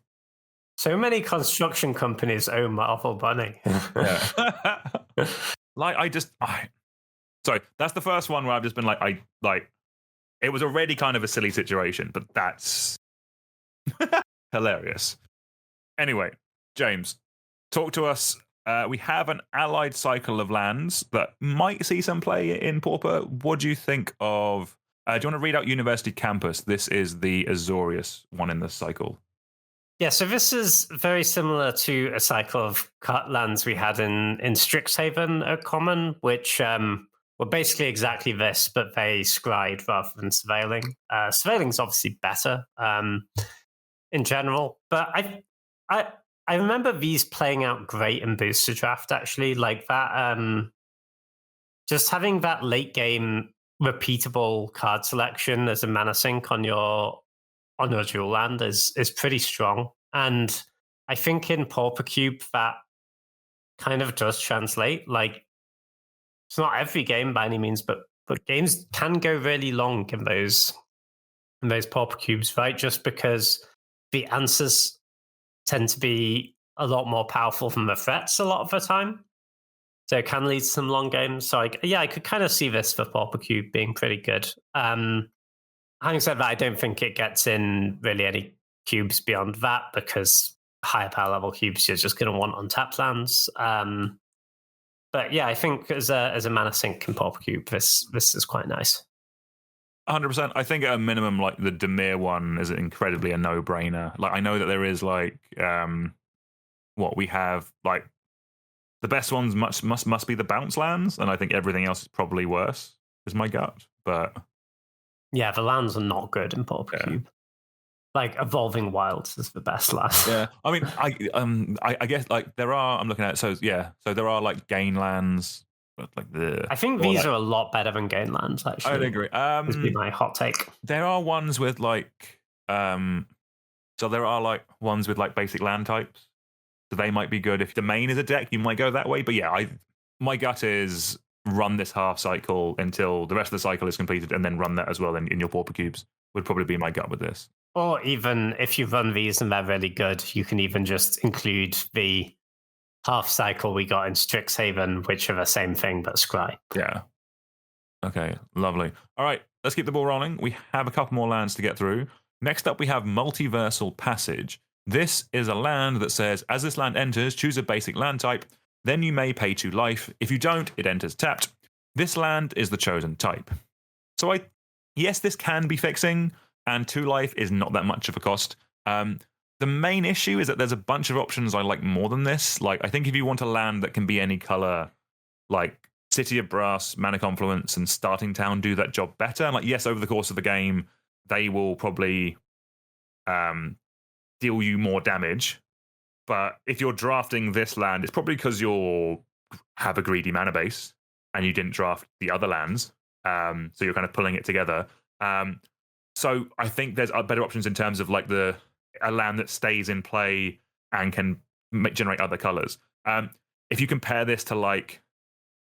So many construction companies own Marvel Bunny. Yeah. Sorry, that's the first one where I've just been like, it was already kind of a silly situation, but that's hilarious. Anyway, James. Talk to us We have an allied cycle of lands that might see some play in Pauper. What do you think of? Do you want to read out University Campus? This is the Azorius one in this cycle. Yeah, so this is very similar to a cycle of lands we had in Strixhaven at Common, which were basically exactly this, but they scryed rather than surveilling. Surveilling's obviously better in general, but I remember these playing out great in Booster Draft, actually. Like that, just having that late game repeatable card selection as a mana sink on your dual land is pretty strong. And I think in Pauper Cube that kind of does translate. Like, it's not every game by any means, but games can go really long in those Pauper Cubes, right? Just because the answers tend to be a lot more powerful than the threats a lot of the time. So it can lead to some long games. So I could kind of see this for Pauper Cube being pretty good. Having said that, I don't think it gets in really any cubes beyond that, because higher power level cubes you're just going to want untapped lands. But yeah, I think as a mana sink in Pauper Cube, this is quite nice. 100%. I think at a minimum, like the Dimir one is incredibly a no-brainer. Like, I know that there is like what we have, like the best ones must be the bounce lands, and I think everything else is probably worse, is my gut. But yeah, the lands are not good in Pauper Cube. Like Evolving Wilds is the best land. Yeah, I mean, I guess like there are. I'm looking at it, so there are like gain lands. Like I think these are a lot better than gain lands. Actually, I'd agree. Would be my hot take. There are ones with like, so there are like ones with like basic land types. So they might be good if Domain is a deck. You might go that way. But yeah, my gut is run this half cycle until the rest of the cycle is completed, and then run that as well in your Pauper Cubes. Would probably be my gut with this. Or even if you run these and they're really good, you can even just include the half cycle we got in Strixhaven, which are the same thing but scry. Yeah. Okay, lovely. All right, let's keep the ball rolling. We have a couple more lands to get through. Next up, we have Multiversal Passage. This is a land that says, as this land enters, choose a basic land type. Then you may pay 2 life. If you don't, it enters tapped. This land is the chosen type. So yes, this can be fixing, and 2 life is not that much of a cost. The main issue is that there's a bunch of options I like more than this. Like, I think if you want a land that can be any color, like City of Brass, Mana Confluence, and Starting Town do that job better. And like, yes, over the course of the game, they will probably deal you more damage. But if you're drafting this land, it's probably because you have a greedy mana base and you didn't draft the other lands. So you're kind of pulling it together. So I think there's better options in terms of like a land that stays in play and can generate other colors. If you compare this to like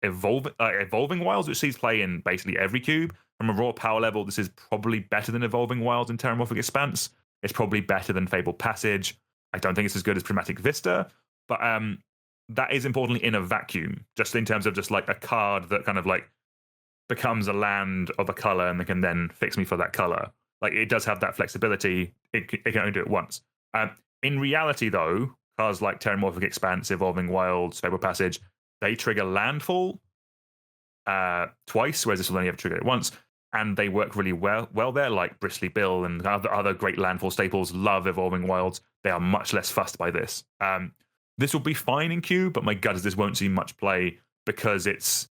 Evolving Wilds, which sees play in basically every cube, from a raw power level, this is probably better than Evolving Wilds and Terramorphic Expanse. It's probably better than Fabled Passage. I don't think it's as good as Prismatic Vista, but that is importantly in a vacuum, just in terms of just like a card that kind of like becomes a land of a color and they can then fix me for that color. Like, it does have that flexibility. It can only do it once. In reality, though, cards like Terramorphic Expanse, Evolving Wilds, Fabled Passage, they trigger landfall twice, whereas this will only ever trigger it once. And they work really well there, like Bristly Bill and other great landfall staples love Evolving Wilds. They are much less fussed by this. This will be fine in queue, but my gut is this won't see much play because it's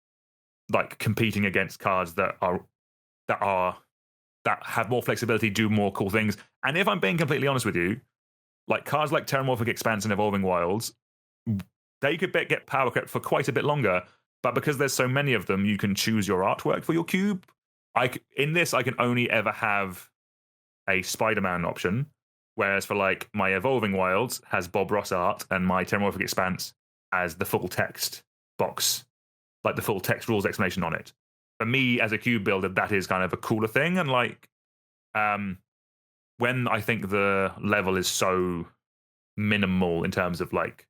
like competing against cards that have more flexibility, do more cool things. And if I'm being completely honest with you, like cards like Terramorphic Expanse and Evolving Wilds, they could get power crept for quite a bit longer. But because there's so many of them, you can choose your artwork for your cube. In this, I can only ever have a Spider-Man option, whereas for like my Evolving Wilds has Bob Ross art, and my Terramorphic Expanse has the full text box, like the full text rules explanation on it. For me, as a cube builder, that is kind of a cooler thing. And like, when I think the level is so minimal in terms of like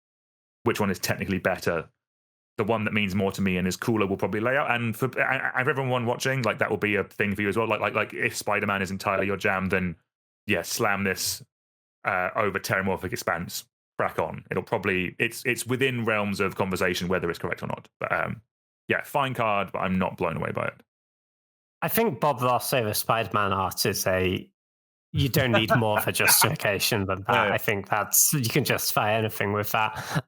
which one is technically better, the one that means more to me and is cooler will probably lay out. And for everyone watching, like that will be a thing for you as well. Like if Spider-Man is entirely your jam, then yeah, slam this over Terramorphic Expanse crack on. It'll probably it's within realms of conversation whether it's correct or not. But yeah, fine card, but I'm not blown away by it. I think Bob Ross over Spider-Man art is you don't need more of a justification than that. Yeah. I think you can justify anything with that.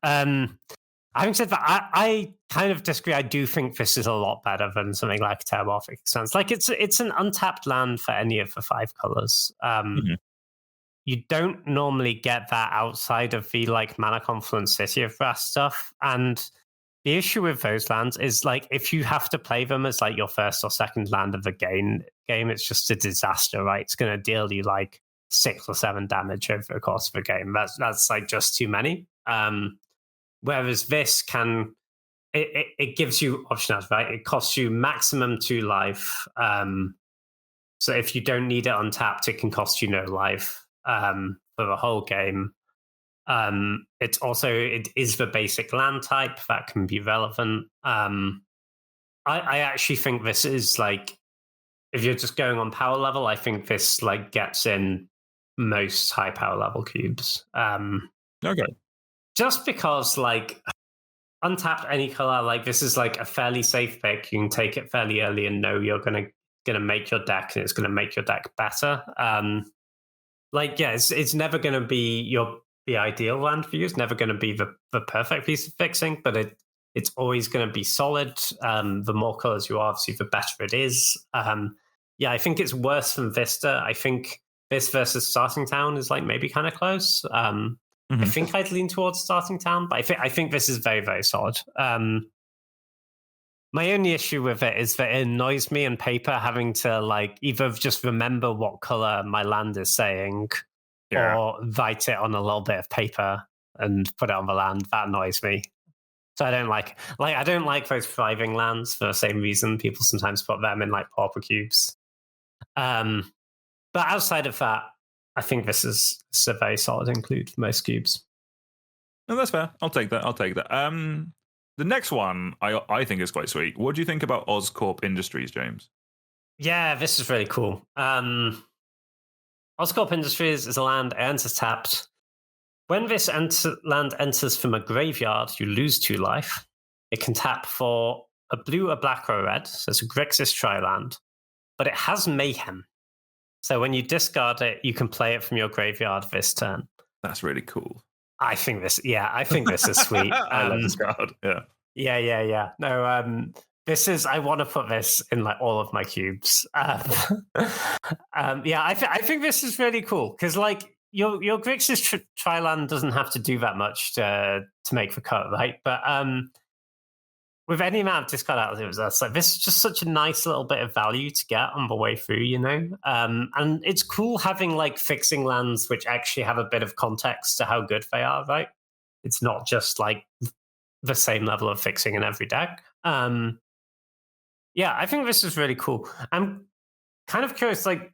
Having said that, I kind of disagree. I do think this is a lot better than something like Terramorphic Expanse. Like it's an untapped land for any of the 5 colors. You don't normally get that outside of the like Mana Confluence City of Brass stuff. And the issue with those lands is like if you have to play them as like your first or second land of the game, it's just a disaster, right? It's going to deal you like 6 or 7 damage over the course of the game. That's like just too many. Whereas this it gives you optionality, right? It costs you maximum 2 life. So if you don't need it untapped, it can cost you no life for the whole game. It is the basic land type that can be relevant. I actually think this is like, if you're just going on power level, I think this like gets in most high power level cubes. Okay. Just because like untapped any color, like this is like a fairly safe pick. You can take it fairly early and know you're gonna make your deck, and it's gonna make your deck better. It's never gonna be the ideal land for you. It's never gonna be the perfect piece of fixing, but it's always gonna be solid. The more colors you are, obviously, the better it is. I think it's worse than Vista. I think this versus Starting Town is like maybe kind of close. I think I'd lean towards Starting Town, but I think this is very, very solid. My only issue with it is that it annoys me on paper having to like either just remember what color my land is saying or write it on a little bit of paper and put it on the land. That annoys me. So I don't like those thriving lands for the same reason people sometimes put them in like pauper cubes. But outside of that, I think this is a very solid include for most cubes. No, that's fair. I'll take that. The next one I think is quite sweet. What do you think about Oscorp Industries, James? Yeah, this is really cool. Oscorp Industries is a land, it enters tapped. When this land enters from a graveyard, you lose 2 life. It can tap for a blue, a black, or a red. So it's a Grixis tri-land. But it has Mayhem. So when you discard it, you can play it from your graveyard this turn. That's really cool. I think this is sweet. I love this card. Yeah. No, this is. I want to put this in like all of my cubes. I think this is really cool because like your Grixis tri-land doesn't have to do that much to make the cut, right? But with any amount of discard alternatives, that's like this is just such a nice little bit of value to get on the way through, you know. And it's cool having like fixing lands which actually have a bit of context to how good they are, right? It's not just like the same level of fixing in every deck. I think this is really cool. I'm kind of curious, like,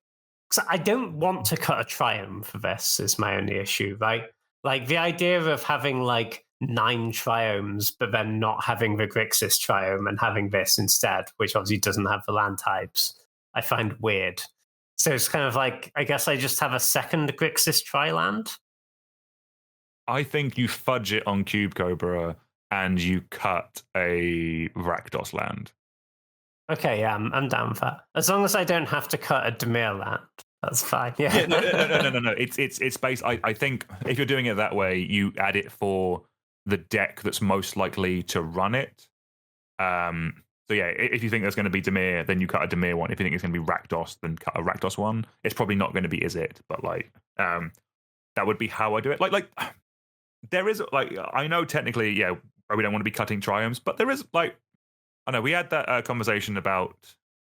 so I don't want to cut a Triumph for this is my only issue, right? Like the idea of having like 9 triomes, but then not having the Grixis triome and having this instead, which obviously doesn't have the land types, I find weird. So it's kind of like, I guess I just have a second Grixis tri-land. I think you fudge it on Cube Cobra and you cut a Rakdos land. Okay, yeah, I'm down with that. As long as I don't have to cut a Dimir land, that's fine. Yeah. No. It's based. I think if you're doing it that way, you add it for the deck that's most likely to run it. So yeah, if you think there's going to be Dimir, then you cut a Dimir one. If you think it's going to be Rakdos, then cut a Rakdos one. It's probably not going to be Izzet, but like that would be how I do it. Like there is like I know technically, yeah, we don't want to be cutting triumphs, but there is like I know we had that conversation about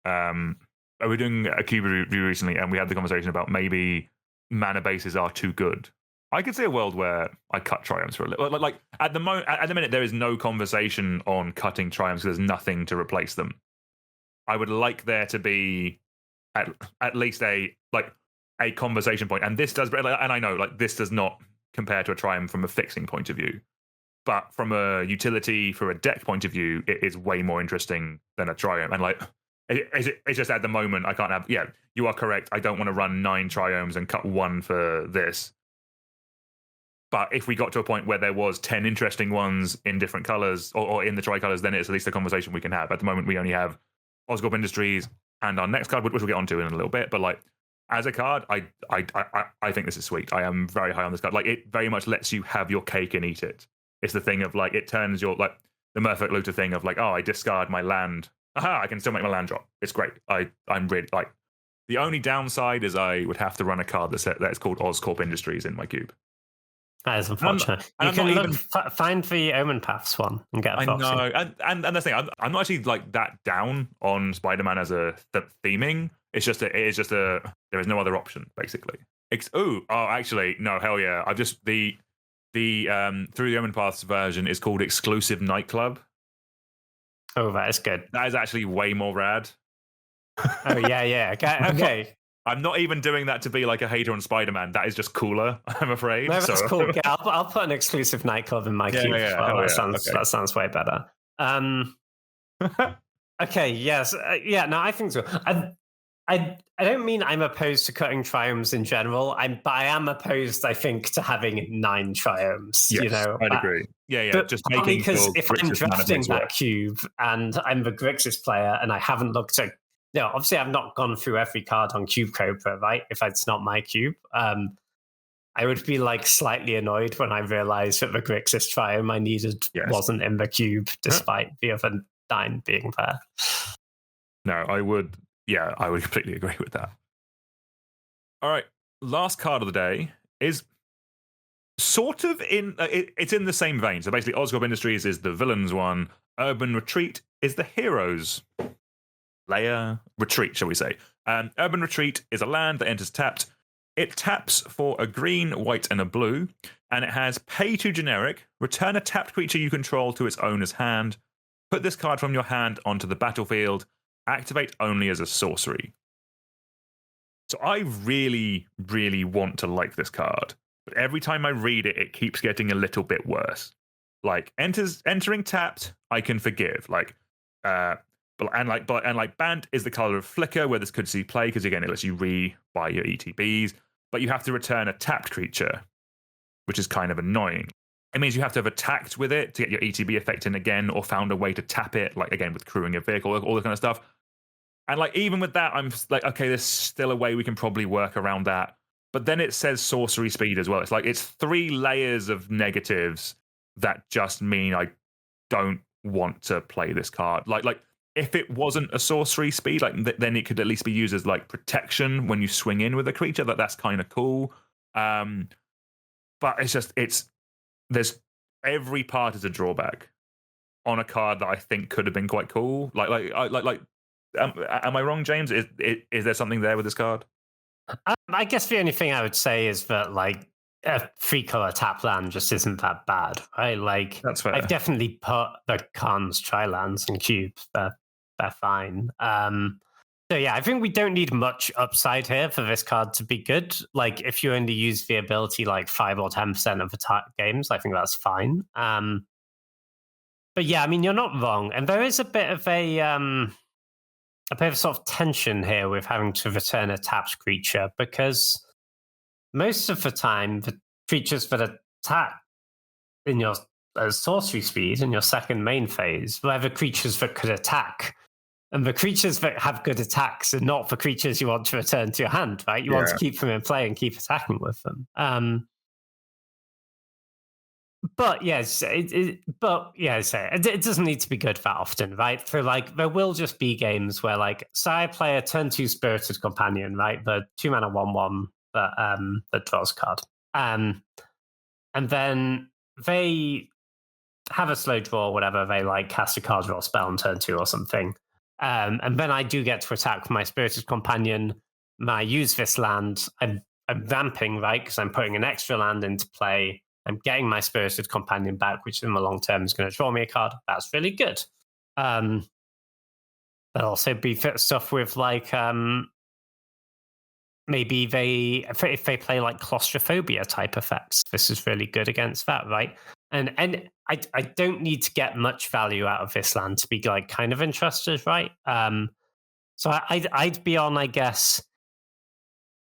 we were doing a cube review recently, and we had the conversation about maybe mana bases are too good. I could see a world where I cut triumphs for a little. Like at the minute, there is no conversation on cutting triumphs because there's nothing to replace them. I would like there to be at least a conversation point, and this does. And I know like this does not compare to a triumph from a fixing point of view, but from a utility for a deck point of view, it is way more interesting than a triumph. And like it's just at the moment I can't have. Yeah, you are correct. I don't want to run 9 triomes and cut 1 for this. But if we got to a point where there was 10 interesting ones in different colors or in the tricolors, then it's at least a conversation we can have. At the moment, we only have Oscorp Industries and our next card, which we'll get onto in a little bit. But like, as a card, I think this is sweet. I am very high on this card. Like, it very much lets you have your cake and eat it. It's the thing of like, it turns your, like, the Merfolk Looter thing of like, oh, I discard my land. Aha, I can still make my land drop. It's great. I'm really like, the only downside is I would have to run a card that's called Oscorp Industries in my cube. That is unfortunate. You can find the Omen Paths one and get a proxy. I know, and the thing, I'm not actually like that down on Spider-Man as a theming. It is just a there is no other option basically. Actually, no, hell yeah! I've just the Through the Omen Paths version is called Exclusive Nightclub. Oh, that is good. That is actually way more rad. Oh yeah. Okay. I'm not even doing that to be like a hater on Spider-Man. That is just cooler, I'm afraid. No, that's cool. Yeah, I'll put an exclusive nightclub in my cube as well. That sounds way better. Okay, yes. No, I think so. I don't mean I'm opposed to cutting triomes in general. But I am opposed, I think, to having 9 triomes. Yes, I'd agree. Yeah. But just making because if I'm Grixis drafting that cube and I'm the Grixis player and I haven't looked at obviously I've not gone through every card on Cube Cobra, right? If it's not my cube. I would be like slightly annoyed when I realized that the Grixis triome I needed wasn't in the cube, despite the other 9 being there. No, I would completely agree with that. All right, last card of the day is sort of it's in the same vein. So basically, Oscorp Industries is the villains one. Urban Retreat is the heroes. Layer Retreat, shall we say. Urban Retreat is a land that enters tapped. It taps for a green, white, and a blue, and it has pay to generic, return a tapped creature you control to its owner's hand, put this card from your hand onto the battlefield, activate only as a sorcery. So I really, really want to like this card, but every time I read it, it keeps getting a little bit worse. Like, entering tapped, I can forgive. Like, Bant is the color of Flicker, where this could see play, because again, it lets you re-buy your ETBs, but you have to return a tapped creature, which is kind of annoying. It means you have to have attacked with it to get your ETB effect in again, or found a way to tap it, like again with crewing a vehicle, all that kind of stuff. And like, even with that, I'm like, okay, there's still a way we can probably work around that. But then it says sorcery speed as well. It's like, it's 3 layers of negatives that just mean I don't want to play this card. Like, if it wasn't a sorcery speed, like then it could at least be used as like protection when you swing in with a creature. That's kind of cool. But there's every part is a drawback on a card that I think could have been quite cool. Am I wrong, James? Is there something there with this card? I guess the only thing I would say is that like a 3-color tap land just isn't that bad, right? Like, that's fair. I've definitely put the Khan's tri-lands and cubes. They're fine. So yeah, I think we don't need much upside here for this card to be good. Like, if you only use the ability like 5 or 10% of the games, I think that's fine. But yeah, I mean, you're not wrong, and there is a bit of a sort of tension here with having to return a tapped creature, because most of the time, the creatures that attack in your sorcery speed in your second main phase, they're the creatures that could attack. And the creatures that have good attacks are not the creatures you want to return to your hand, right? You want to keep them in play and keep attacking with them. But yes, it doesn't need to be good that often, right? So like, there will just be games where like, say I play a turn 2 Spirited Companion, right? The 2-mana 1/1 that draws a card. And then they have a slow draw or whatever. They like cast a card draw spell on turn 2 or something. And then I do get to attack my Spirited Companion. When I use this land, I'm ramping, right? Because I'm putting an extra land into play. I'm getting my Spirited Companion back, which in the long term is going to draw me a card. That's really good. There'll also be stuff with like maybe if they play like claustrophobia type effects, this is really good against that, right? And I don't need to get much value out of this land to be like kind of interested, right? So I'd be on, I guess,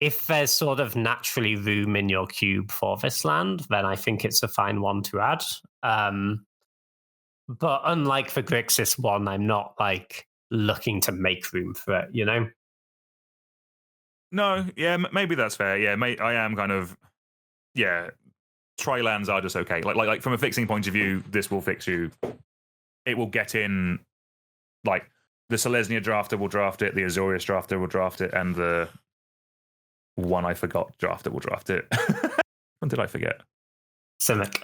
if there's sort of naturally room in your cube for this land, then I think it's a fine one to add. But unlike the Grixis one, I'm not like looking to make room for it, you know? No, yeah, maybe that's fair. Yeah, I am kind of, yeah, tri-lands are just okay. Like from a fixing point of view, this will fix you. It will get in, like, the Selesnya drafter will draft it, the Azorius drafter will draft it, and the one I forgot drafter will draft it. When did I forget? Simic.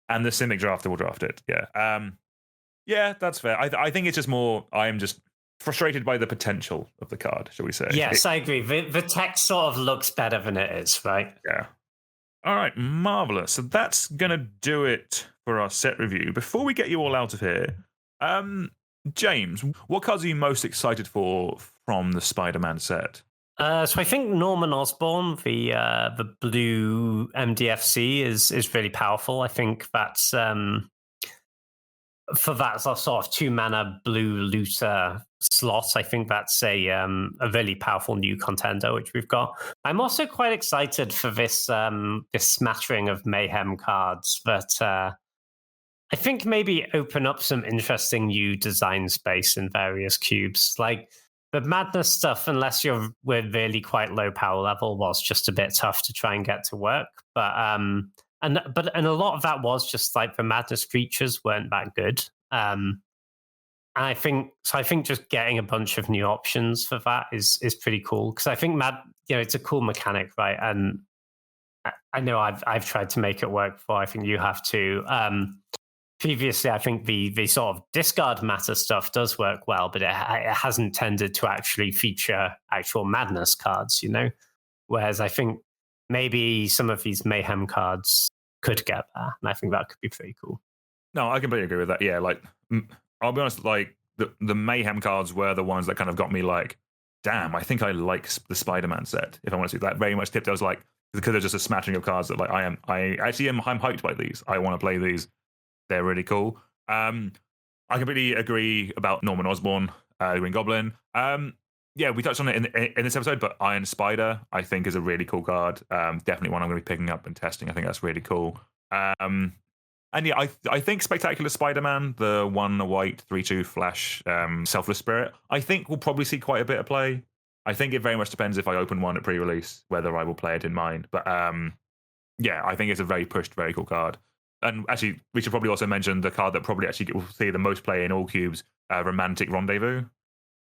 And the Simic drafter will draft it, yeah. Yeah, that's fair. I think it's just more, I am just frustrated by the potential of the card, shall we say. Yes, I agree. The text sort of looks better than it is, right? Yeah. All right, marvelous. So that's going to do it for our set review. Before we get you all out of here, James, what cards are you most excited for from the Spider-Man set? So I think Norman Osborn, the blue MDFC, is really powerful. I think that's for that sort of 2-mana blue looter slot. I think that's a really powerful new contender which we've got. I'm also quite excited for this this smattering of mayhem cards that I think maybe open up some interesting new design space in various cubes. Like the madness stuff, unless you're with really quite low power level, was just a bit tough to try and get to work. But and a lot of that was just like the madness creatures weren't that good. And I think just getting a bunch of new options for that is pretty cool, because I think it's a cool mechanic, right? And I know I've tried to make it work before. I think you have to. Previously, I think the sort of discard matter stuff does work well, but it hasn't tended to actually feature actual madness cards, you know? Whereas I think maybe some of these mayhem cards could get there, and I think that could be pretty cool. No, I completely agree with that. Yeah, like, I'll be honest, like, the mayhem cards were the ones that kind of got me like, damn, I think I like the Spider-Man set, if I want to see that. Very much tipped, I was like, because there's just a smattering of cards that, like, I'm hyped by these. I want to play these. They're really cool. I completely agree about Norman Osborn, Green Goblin. Yeah, we touched on it in this episode, but Iron Spider, I think, is a really cool card. Definitely one I'm going to be picking up and testing. I think that's really cool. And yeah, I think Spectacular Spider-Man, the 1 white 3/2 flash Selfless Spirit, I think we'll probably see quite a bit of play. I think it very much depends if I open one at pre-release, whether I will play it in mind. But yeah, I think it's a very pushed, very cool card. And actually, we should probably also mention the card that probably actually will see the most play in all cubes, Romantic Rendezvous.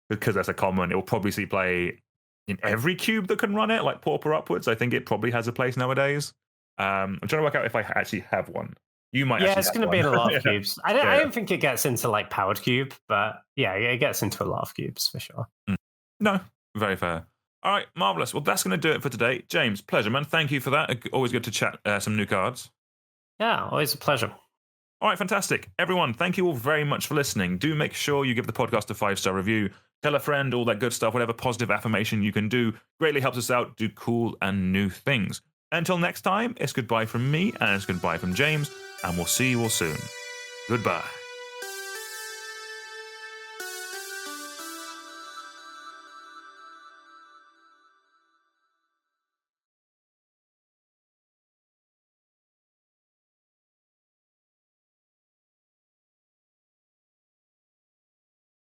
Because that's a common, it will probably see play in every cube that can run it, like Pauper upwards. I think it probably has a place nowadays. I'm trying to work out if I actually have one. You might. Yeah, it's going to be in a lot of yeah. cubes. I don't think it gets into like Powered Cube, but yeah, it gets into a lot of cubes for sure. No, very fair. All right, marvelous. Well, that's going to do it for today. James, pleasure, man. Thank you for that. Always good to chat some new cards. Yeah, always a pleasure. All right, fantastic. Everyone, thank you all very much for listening. Do make sure you give the podcast a 5-star review. Tell a friend, all that good stuff, whatever positive affirmation you can do. Greatly helps us out, do cool and new things. Until next time, it's goodbye from me and it's goodbye from James, and we'll see you all soon. Goodbye.